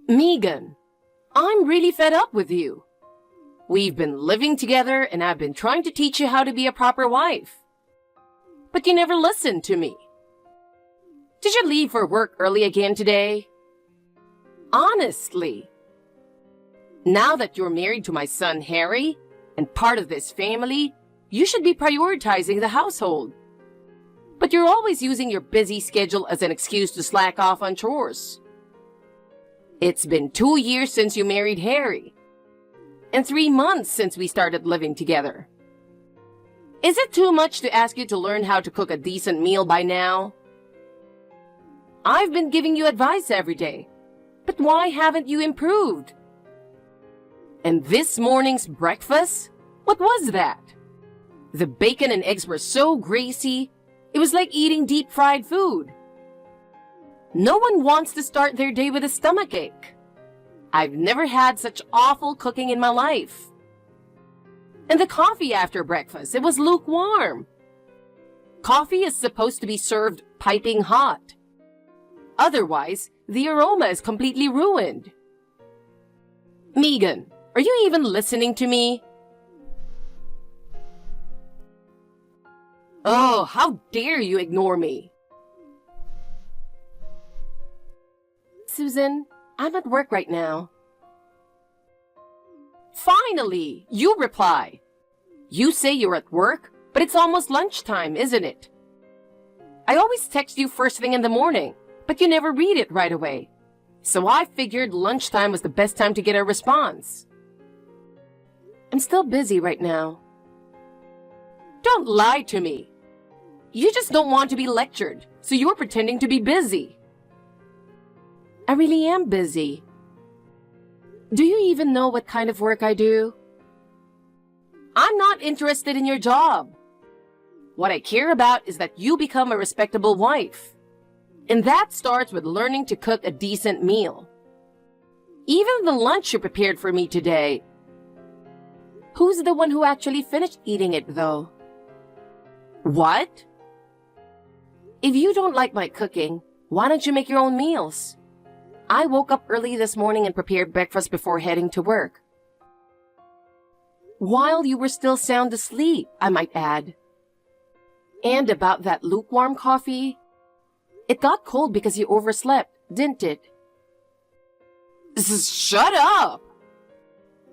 Megan, I'm really fed up with you. We've been living together and I've been trying to teach you how to be a proper wife. But you never listened to me. Did you leave for work early again today? Honestly. Now that you're married to my son Harry and part of this family, you should be prioritizing the household. But you're always using your busy schedule as an excuse to slack off on chores. It's been 2 years since you married Harry, and 3 months since we started living together. Is it too much to ask you to learn how to cook a decent meal by now? I've been giving you advice every day, but why haven't you improved? And this morning's breakfast? What was that? The bacon and eggs were so greasy, it was like eating deep-fried food. No one wants to start their day with a stomachache. I've never had such awful cooking in my life. And the coffee after breakfast, it was lukewarm. Coffee is supposed to be served piping hot. Otherwise, the aroma is completely ruined. Megan, are you even listening to me? Oh, how dare you ignore me? Susan, I'm at work right now. Finally, you reply. You say you're at work, but it's almost lunchtime, isn't it? I always text you first thing in the morning, but you never read it right away. So I figured lunchtime was the best time to get a response. I'm still busy right now. Don't lie to me. You just don't want to be lectured, so you're pretending to be busy. I really am busy. Do you even know what kind of work I do? I'm not interested in your job. What I care about is that you become a respectable wife. And that starts with learning to cook a decent meal. Even the lunch you prepared for me today. Who's the one who actually finished eating it, though? What? If you don't like my cooking, why don't you make your own meals? I woke up early this morning and prepared breakfast before heading to work. While you were still sound asleep, I might add. And about that lukewarm coffee, it got cold because you overslept, didn't it? Shut up!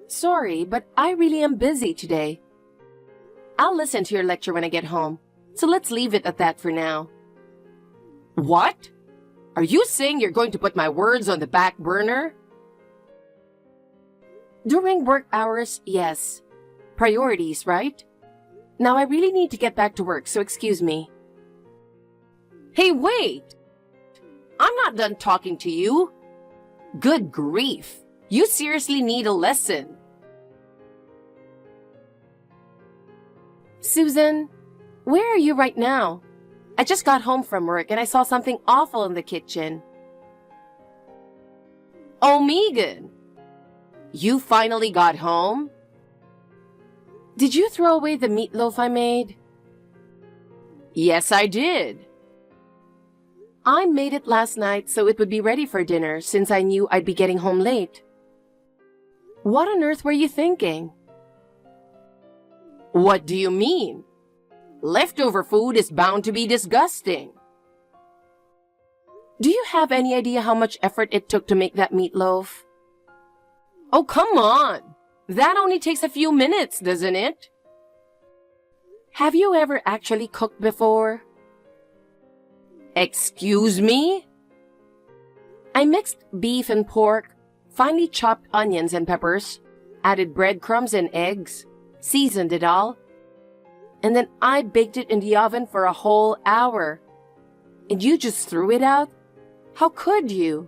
Sorry, but I really am busy today. I'll listen to your lecture when I get home, so let's leave it at that for now. What? Are you saying you're going to put my words on the back burner? During work hours, yes. Priorities, right? Now I really need to get back to work, so excuse me. Hey, wait! I'm not done talking to you. Good grief. You seriously need a lesson. Susan, where are you right now? I just got home from work and I saw something awful in the kitchen. Oh, Megan! You finally got home? Did you throw away the meatloaf I made? Yes, I did. I made it last night so it would be ready for dinner since I knew I'd be getting home late. What on earth were you thinking? What do you mean? Leftover food is bound to be disgusting. Do you have any idea how much effort it took to make that meatloaf? Oh, come on! That only takes a few minutes, doesn't it? Have you ever actually cooked before? Excuse me? I mixed beef and pork, finely chopped onions and peppers, added breadcrumbs and eggs, seasoned it all, and then I baked it in the oven for a whole hour. And you just threw it out? How could you?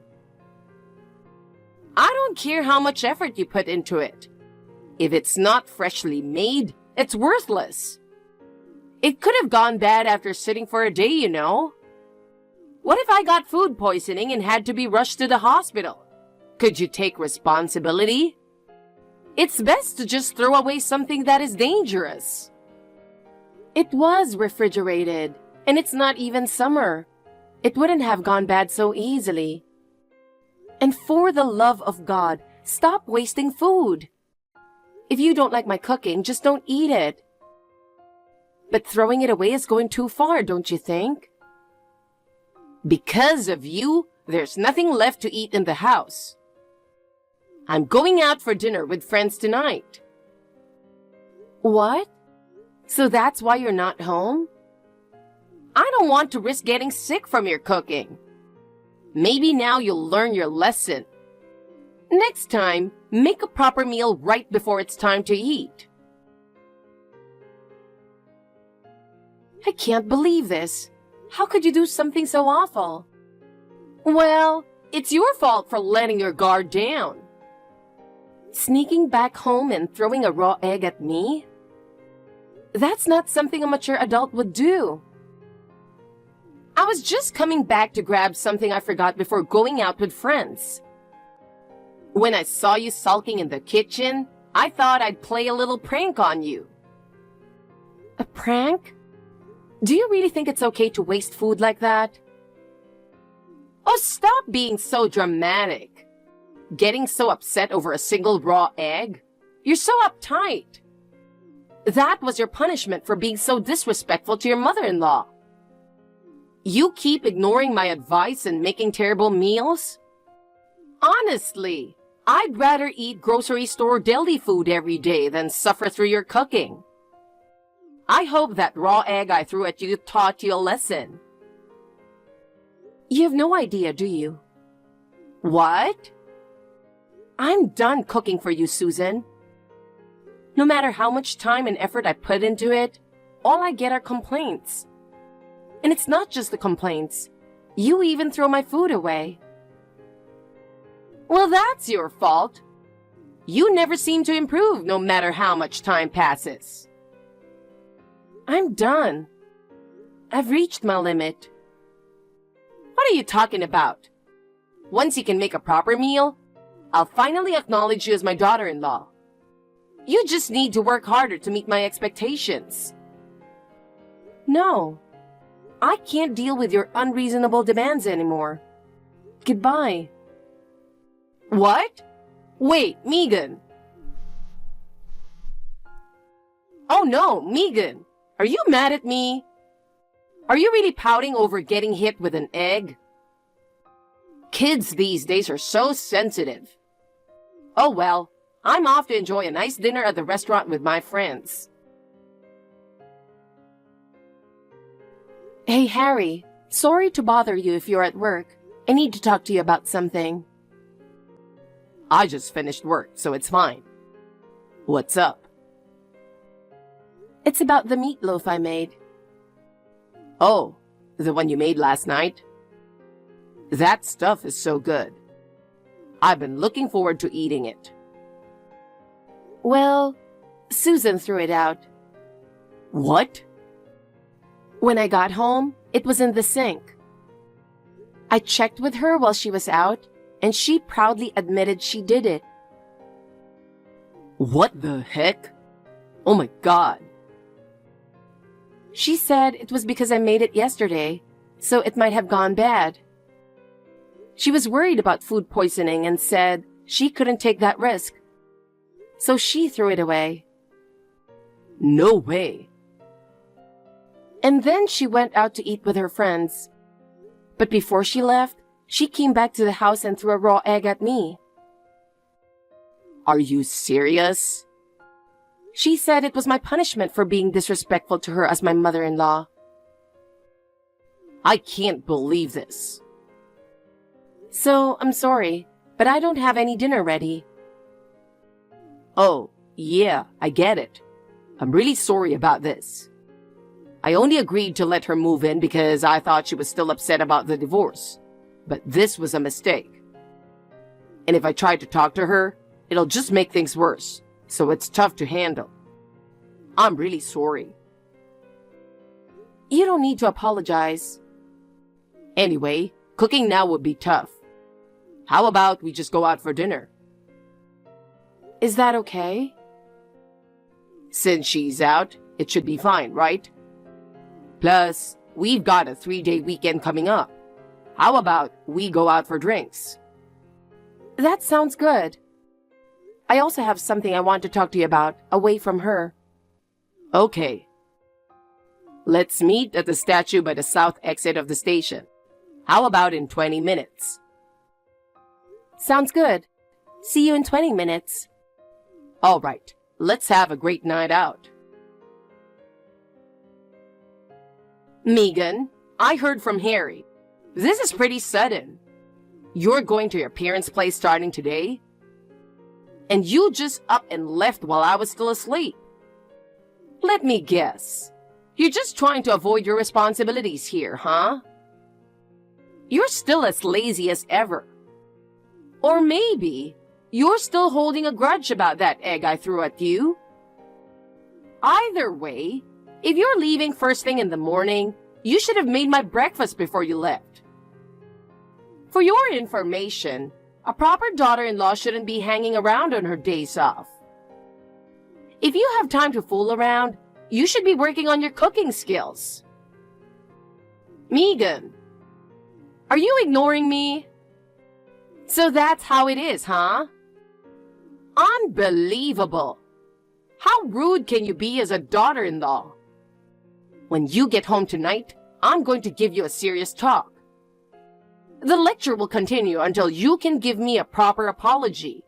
I don't care how much effort you put into it. If it's not freshly made, it's worthless. It could have gone bad after sitting for a day, you know. What if I got food poisoning and had to be rushed to the hospital? Could you take responsibility? It's best to just throw away something that is dangerous. It was refrigerated, and it's not even summer. It wouldn't have gone bad so easily. And for the love of God, stop wasting food. If you don't like my cooking, just don't eat it. But throwing it away is going too far, don't you think? Because of you, there's nothing left to eat in the house. I'm going out for dinner with friends tonight. What? So that's why you're not home? I don't want to risk getting sick from your cooking. Maybe now you'll learn your lesson. Next time, make a proper meal right before it's time to eat. I can't believe this. How could you do something so awful? Well, it's your fault for letting your guard down. Sneaking back home and throwing a raw egg at me? That's not something a mature adult would do. I was just coming back to grab something I forgot before going out with friends. When I saw you sulking in the kitchen, I thought I'd play a little prank on you. A prank? Do you really think it's okay to waste food like that? Oh, stop being so dramatic. Getting so upset over a single raw egg? You're so uptight. That was your punishment for being so disrespectful to your mother-in-law. You keep ignoring my advice and making terrible meals? Honestly, I'd rather eat grocery store deli food every day than suffer through your cooking. I hope that raw egg I threw at you taught you a lesson. You have no idea, do you? What? I'm done cooking for you, Susan. No matter how much time and effort I put into it, all I get are complaints. And it's not just the complaints. You even throw my food away. Well, that's your fault. You never seem to improve no matter how much time passes. I'm done. I've reached my limit. What are you talking about? Once you can make a proper meal, I'll finally acknowledge you as my daughter-in-law. You just need to work harder to meet my expectations. No, I can't deal with your unreasonable demands anymore. Goodbye. What? Wait, Megan. Oh no, Megan. Are you mad at me? Are you really pouting over getting hit with an egg? Kids these days are so sensitive. Oh well, I'm off to enjoy a nice dinner at the restaurant with my friends. Hey, Harry. Sorry to bother you if you're at work. I need to talk to you about something. I just finished work, so it's fine. What's up? It's about the meatloaf I made. Oh, the one you made last night? That stuff is so good. I've been looking forward to eating it. Well, Susan threw it out. What? When I got home, it was in the sink. I checked with her while she was out, and she proudly admitted she did it. What the heck? Oh my God. She said it was because I made it yesterday, so it might have gone bad. She was worried about food poisoning and said she couldn't take that risk. So she threw it away. No way. And then she went out to eat with her friends. But before she left, she came back to the house and threw a raw egg at me. Are you serious? She said it was my punishment for being disrespectful to her as my mother-in-law. I can't believe this. So, I'm sorry, but I don't have any dinner ready. Oh, yeah, I get it. I'm really sorry about this. I only agreed to let her move in because I thought she was still upset about the divorce. But this was a mistake. And if I try to talk to her, it'll just make things worse, so it's tough to handle. I'm really sorry. You don't need to apologize. Anyway, cooking now would be tough. How about we just go out for dinner? Is that okay? Since she's out, it should be fine, right? Plus, we've got a 3-day weekend coming up. How about we go out for drinks? That sounds good. I also have something I want to talk to you about, away from her. Okay. Let's meet at the statue by the south exit of the station. How about in 20 minutes? Sounds good. See you in 20 minutes. All right, let's have a great night out. Megan, I heard from Harry. This is pretty sudden. You're going to your parents' place starting today? And you just up and left while I was still asleep. Let me guess. You're just trying to avoid your responsibilities here, huh? You're still as lazy as ever. Or maybe you're still holding a grudge about that egg I threw at you. Either way, if you're leaving first thing in the morning, you should have made my breakfast before you left. For your information, a proper daughter-in-law shouldn't be hanging around on her days off. If you have time to fool around, you should be working on your cooking skills. Megan, are you ignoring me? So that's how it is, huh? Unbelievable. How rude can you be as a daughter-in-law? When you get home tonight, I'm going to give you a serious talk. The lecture will continue until you can give me a proper apology.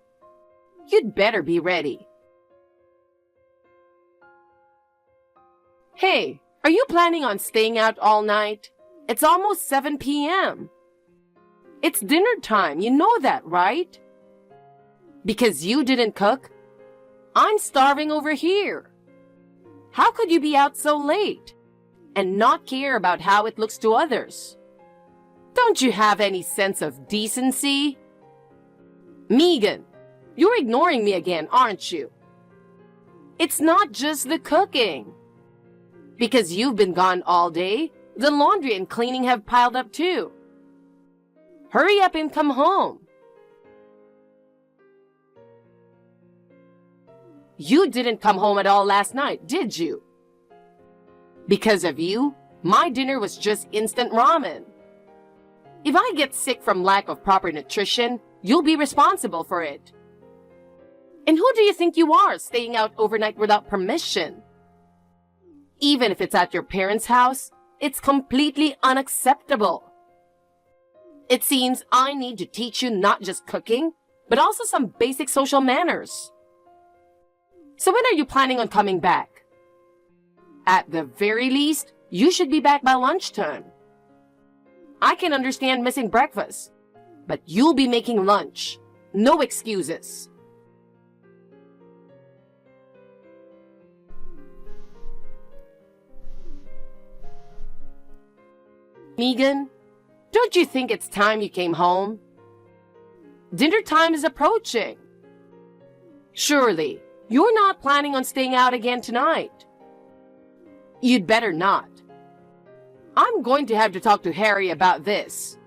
You'd better be ready. Hey, are you planning on staying out all night? It's almost 7 p.m. It's dinner time, you know that, right? Because you didn't cook? I'm starving over here. How could you be out so late and not care about how it looks to others? Don't you have any sense of decency? Megan, you're ignoring me again, aren't you? It's not just the cooking. Because you've been gone all day, the laundry and cleaning have piled up too. Hurry up and come home. You didn't come home at all last night, did you? Because of you, my dinner was just instant ramen. If I get sick from lack of proper nutrition, you'll be responsible for it. And who do you think you are, staying out overnight without permission? Even if it's at your parents' house, it's completely unacceptable. It seems I need to teach you not just cooking, but also some basic social manners. So when are you planning on coming back? At the very least, you should be back by lunchtime. I can understand missing breakfast, but you'll be making lunch. No excuses. Megan, don't you think it's time you came home? Dinner time is approaching. Surely, you're not planning on staying out again tonight. You'd better not. I'm going to have to talk to Harry about this.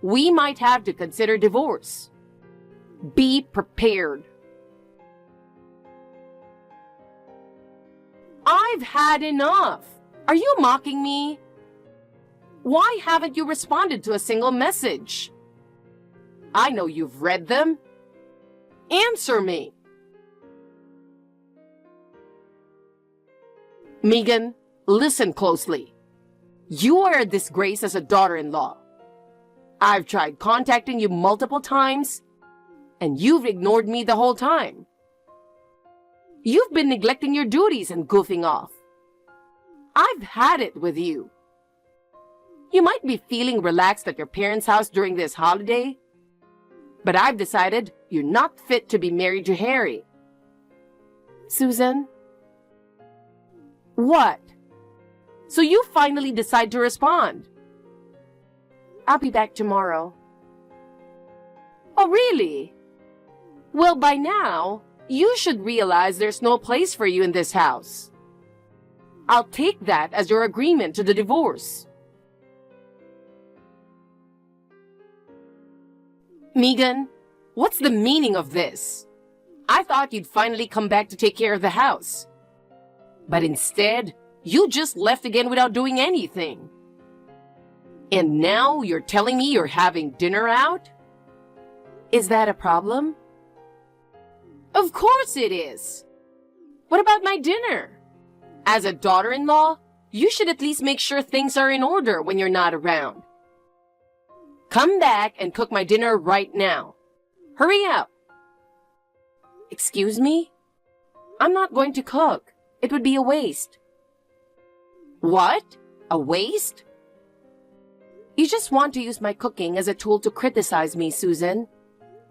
We might have to consider divorce. Be prepared. I've had enough. Are you mocking me? Why haven't you responded to a single message? I know you've read them. Answer me. Megan, listen closely. You are a disgrace as a daughter-in-law. I've tried contacting you multiple times, and you've ignored me the whole time. You've been neglecting your duties and goofing off. I've had it with you. You might be feeling relaxed at your parents' house during this holiday, but I've decided you're not fit to be married to Harry. Susan? What? So you finally decide to respond. I'll be back tomorrow. Oh, really? Well, by now, you should realize there's no place for you in this house. I'll take that as your agreement to the divorce. Megan, what's the meaning of this? I thought you'd finally come back to take care of the house. But instead, you just left again without doing anything. And now you're telling me you're having dinner out? Is that a problem? Of course it is. What about my dinner? As a daughter-in-law, you should at least make sure things are in order when you're not around. Come back and cook my dinner right now. Hurry up. Excuse me? I'm not going to cook. It would be a waste. What? A waste? You just want to use my cooking as a tool to criticize me, Susan.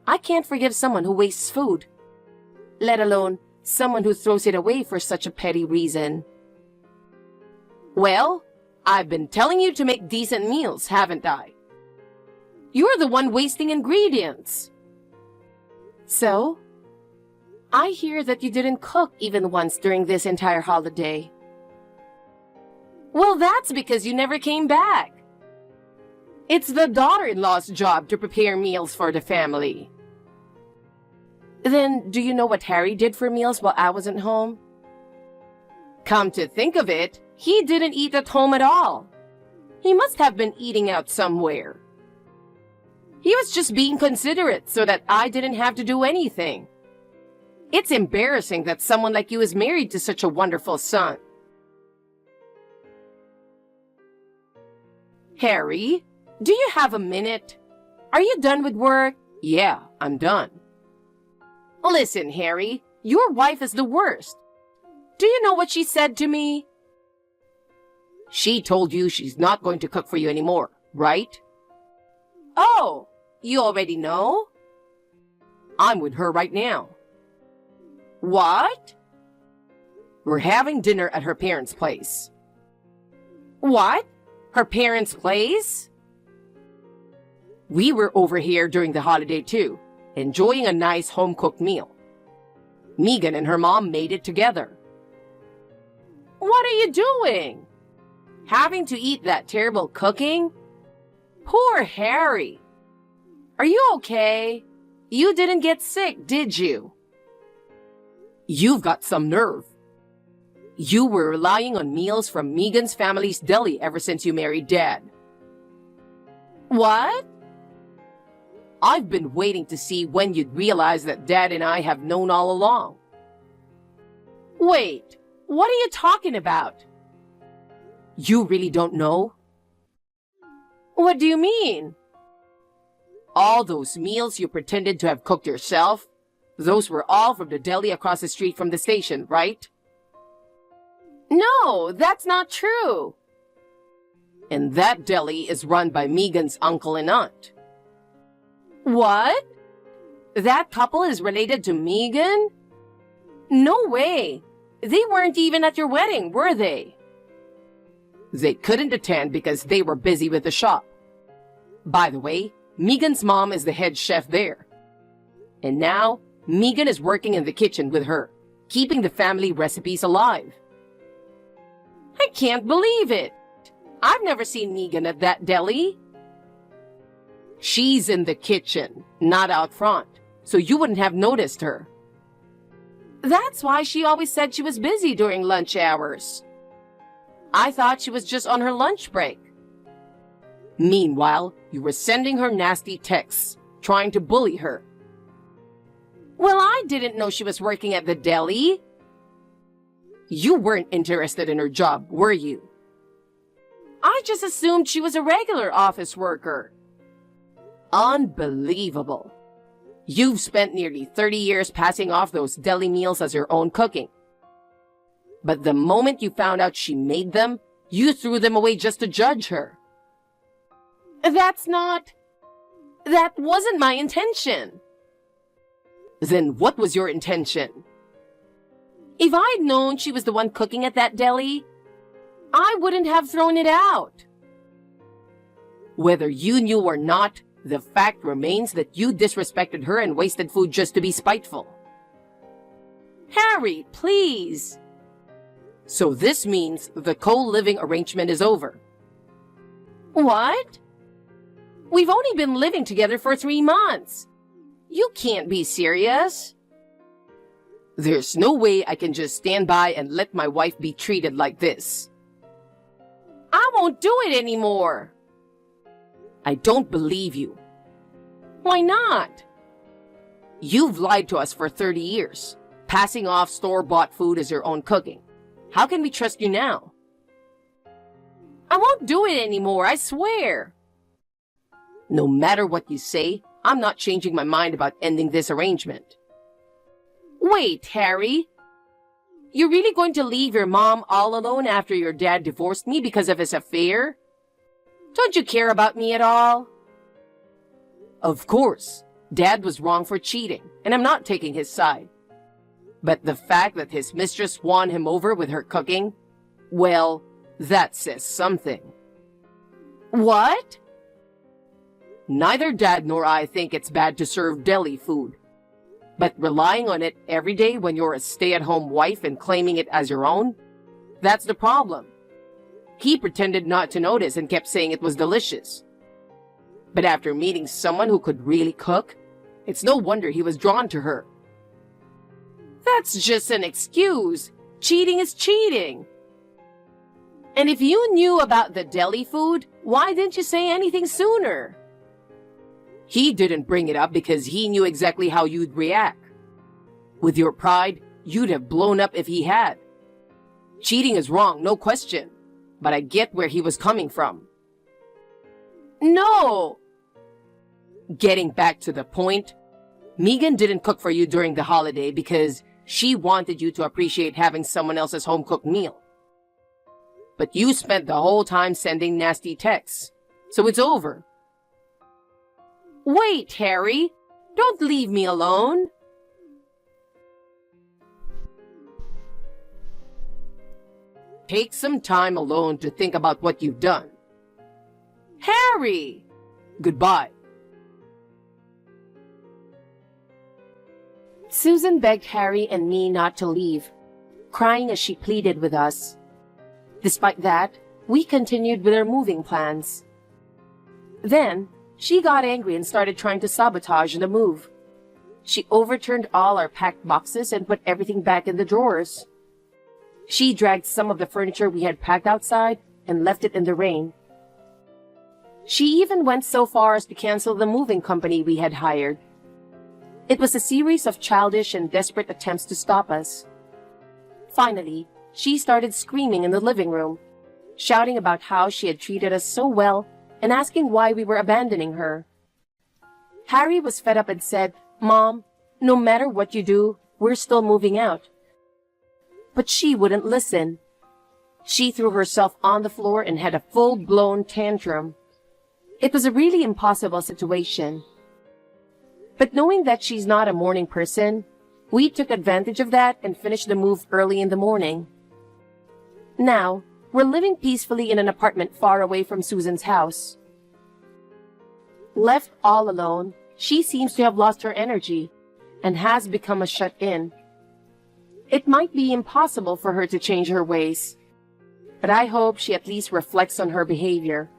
I can't forgive someone who wastes food, let alone someone who throws it away for such a petty reason. Well, I've been telling you to make decent meals, haven't I? You're the one wasting ingredients. So, I hear that you didn't cook even once during this entire holiday. Well, that's because you never came back. It's the daughter-in-law's job to prepare meals for the family. Then, do you know what Harry did for meals while I wasn't home? Come to think of it, he didn't eat at home at all. He must have been eating out somewhere. He was just being considerate so that I didn't have to do anything. It's embarrassing that someone like you is married to such a wonderful son. Harry, do you have a minute? Are you done with work? Yeah, I'm done. Listen, Harry, your wife is the worst. Do you know what she said to me? She told you she's not going to cook for you anymore, right? Oh, you already know? I'm with her right now. What? We're having dinner at her parents' place. What? Her parents' place? We were over here during the holiday too, enjoying a nice home-cooked meal. Megan and her mom made it together. What are you doing? Having to eat that terrible cooking? Poor Harry. Are you okay? You didn't get sick, did you? You've got some nerve. You were relying on meals from Megan's family's deli ever since you married Dad. What? I've been waiting to see when you'd realize that Dad and I have known all along. Wait, what are you talking about? You really don't know? What do you mean? All those meals you pretended to have cooked yourself, those were all from the deli across the street from the station, right? No, that's not true. And that deli is run by Megan's uncle and aunt. What? That couple is related to Megan? No way. They weren't even at your wedding, were they? They couldn't attend because they were busy with the shop. By the way, Megan's mom is the head chef there. And now, Megan is working in the kitchen with her, keeping the family recipes alive. I can't believe it. I've never seen Megan at that deli. She's in the kitchen, not out front, so you wouldn't have noticed her. That's why she always said she was busy during lunch hours. I thought she was just on her lunch break. Meanwhile, you were sending her nasty texts, trying to bully her. Well, I didn't know she was working at the deli. You weren't interested in her job, were you? I just assumed she was a regular office worker. Unbelievable. You've spent nearly 30 years passing off those deli meals as your own cooking. But the moment you found out she made them, you threw them away just to judge her. That wasn't my intention. Then what was your intention? If I'd known she was the one cooking at that deli, I wouldn't have thrown it out. Whether you knew or not, the fact remains that you disrespected her and wasted food just to be spiteful. Harry, please. So this means the co-living arrangement is over. What? We've only been living together for 3 months. You can't be serious. There's no way I can just stand by and let my wife be treated like this. I won't do it anymore. I don't believe you. Why not? You've lied to us for 30 years, passing off store-bought food as your own cooking. How can we trust you now? I won't do it anymore, I swear. No matter what you say, I'm not changing my mind about ending this arrangement. Wait, Harry. You're really going to leave your mom all alone after your dad divorced me because of his affair? Don't you care about me at all? Of course, Dad was wrong for cheating, and I'm not taking his side. But the fact that his mistress won him over with her cooking, well, that says something. What? Neither Dad nor I think it's bad to serve deli food. But relying on it every day when you're a stay-at-home wife and claiming it as your own, that's the problem. He pretended not to notice and kept saying it was delicious. But after meeting someone who could really cook, it's no wonder he was drawn to her. That's just an excuse. Cheating is cheating. And if you knew about the deli food, why didn't you say anything sooner? He didn't bring it up because he knew exactly how you'd react. With your pride, you'd have blown up if he had. Cheating is wrong, no question. But I get where he was coming from. No! Getting back to the point, Megan didn't cook for you during the holiday because she wanted you to appreciate having someone else's home-cooked meal. But you spent the whole time sending nasty texts, so it's over. Wait, Harry! Don't leave me alone! Take some time alone to think about what you've done. Harry! Goodbye. Susan begged Harry and me not to leave, crying as she pleaded with us. Despite that, we continued with our moving plans. Then, she got angry and started trying to sabotage the move. She overturned all our packed boxes and put everything back in the drawers. She dragged some of the furniture we had packed outside and left it in the rain. She even went so far as to cancel the moving company we had hired. It was a series of childish and desperate attempts to stop us. Finally, she started screaming in the living room, shouting about how she had treated us so well and asking why we were abandoning her. Harry was fed up and said, "Mom, no matter what you do, we're still moving out." But she wouldn't listen. She threw herself on the floor and had a full-blown tantrum. It was a really impossible situation. But knowing that she's not a morning person, we took advantage of that and finished the move early in the morning. Now, we're living peacefully in an apartment far away from Susan's house. Left all alone, she seems to have lost her energy and has become a shut-in. It might be impossible for her to change her ways, but I hope she at least reflects on her behavior.